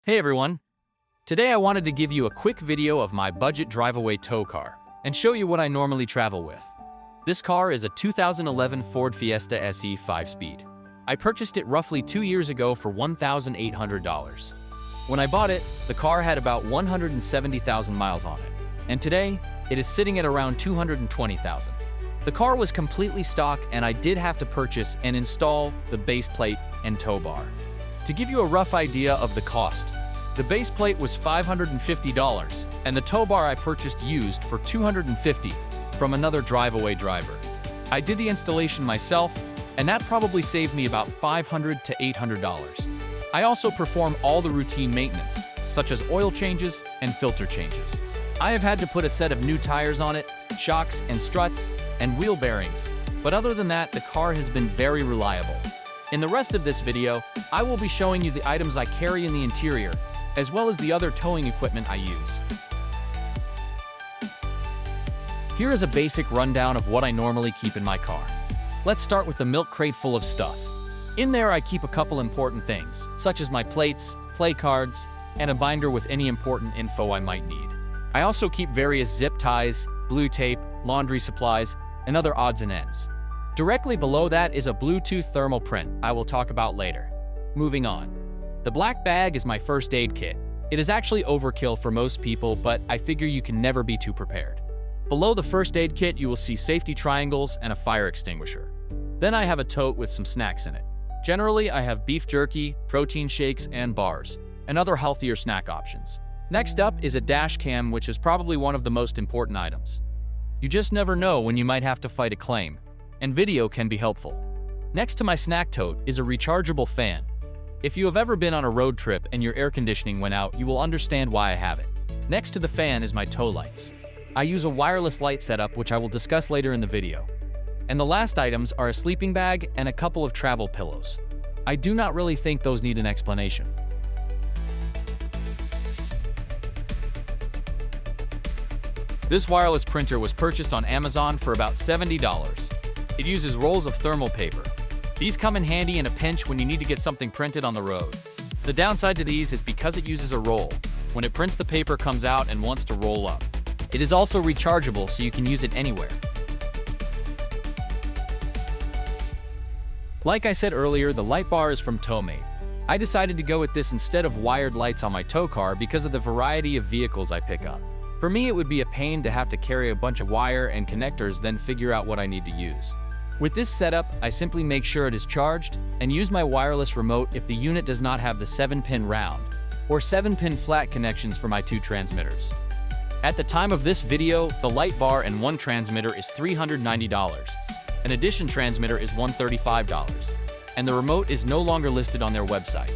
Hey everyone! Today I wanted to give you a quick video of my budget drive-away tow car and show you what I normally travel with. This car is a 2011 Ford Fiesta SE 5-speed. I purchased it roughly 2 years ago for $1,800. When I bought it, the car had about 170,000 miles on it, and today, it is sitting at around 220,000. The car was completely stock and I did have to purchase and install the base plate and tow bar. To give you a rough idea of the cost, the base plate was $550 and the tow bar I purchased used for $250 from another drive-away driver. I did the installation myself and that probably saved me about $500 to $800. I also perform all the routine maintenance, such as oil changes and filter changes. I have had to put a set of new tires on it, shocks and struts, and wheel bearings, but other than that, the car has been very reliable. In the rest of this video, I will be showing you the items I carry in the interior, as well as the other towing equipment I use. Here is a basic rundown of what I normally keep in my car. Let's start with the milk crate full of stuff. In there I keep a couple important things, such as my plates, play cards, and a binder with any important info I might need. I also keep various zip ties, blue tape, laundry supplies, and other odds and ends. Directly below that is a Bluetooth thermal print I will talk about later. Moving on. The black bag is my first aid kit. It is actually overkill for most people, but I figure you can never be too prepared. Below the first aid kit, you will see safety triangles and a fire extinguisher. Then I have a tote with some snacks in it. Generally, I have beef jerky, protein shakes, and bars, and other healthier snack options. Next up is a dash cam, which is probably one of the most important items. You just never know when you might have to fight a claim, and video can be helpful. Next to my snack tote is a rechargeable fan. If you have ever been on a road trip and your air conditioning went out, you will understand why I have it. Next to the fan is my tow lights. I use a wireless light setup, which I will discuss later in the video. And the last items are a sleeping bag and a couple of travel pillows. I do not really think those need an explanation. This wireless printer was purchased on Amazon for about $70. It uses rolls of thermal paper. These come in handy in a pinch when you need to get something printed on the road. The downside to these is because it uses a roll. When it prints, the paper comes out and wants to roll up. It is also rechargeable, so you can use it anywhere. Like I said earlier, the light bar is from Towmate. I decided to go with this instead of wired lights on my tow car because of the variety of vehicles I pick up. For me, it would be a pain to have to carry a bunch of wire and connectors, then figure out what I need to use. With this setup, I simply make sure it is charged and use my wireless remote if the unit does not have the 7-pin round or 7-pin flat connections for my 2 transmitters. At the time of this video, the light bar and 1 transmitter is $390. An Edition transmitter is $135, and the remote is no longer listed on their website.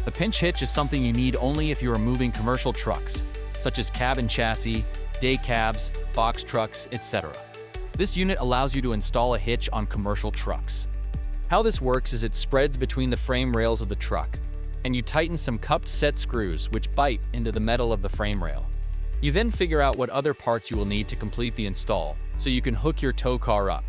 The pinch hitch is something you need only if you are moving commercial trucks, such as cab and chassis, day cabs, box trucks, etc. This unit allows you to install a hitch on commercial trucks. How this works is it spreads between the frame rails of the truck, and you tighten some cupped set screws which bite into the metal of the frame rail. You then figure out what other parts you will need to complete the install, so you can hook your tow car up.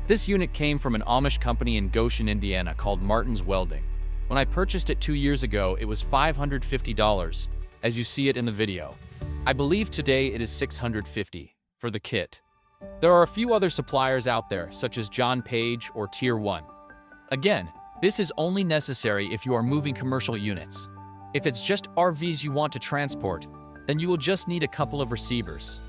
This unit came from an Amish company in Goshen, Indiana called Martin's Welding. When I purchased it 2 years ago, it was $550, as you see it in the video. I believe today it is $650 for the kit. There are a few other suppliers out there, such as John Page or Tier 1. Again, this is only necessary if you are moving commercial units. If it's just RVs you want to transport, then you will just need a couple of receivers.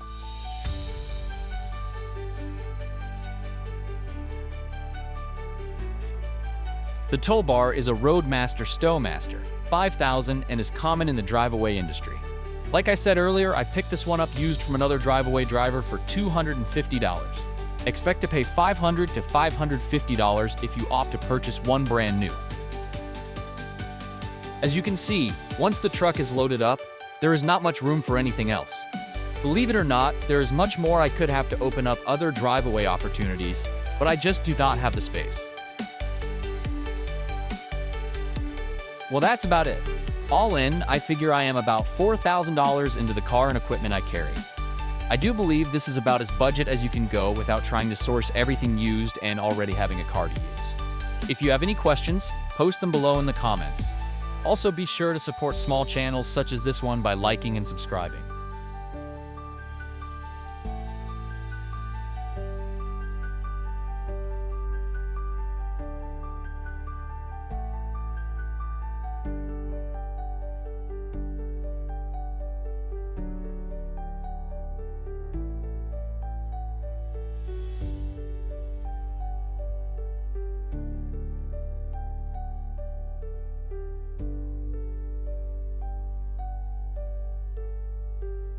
The tow bar is a Roadmaster Stowmaster 5000 and is common in the drive-away industry. Like I said earlier, I picked this one up used from another drive-away driver for $250. Expect to pay $500 to $550 if you opt to purchase one brand new. As you can see, once the truck is loaded up, there is not much room for anything else. Believe it or not, there is much more I could have to open up other drive-away opportunities, but I just do not have the space. Well, that's about it. All in, I figure I am about $4,000 into the car and equipment I carry. I do believe this is about as budget as you can go without trying to source everything used and already having a car to use. If you have any questions, post them below in the comments. Also, be sure to support small channels such as this one by liking and subscribing.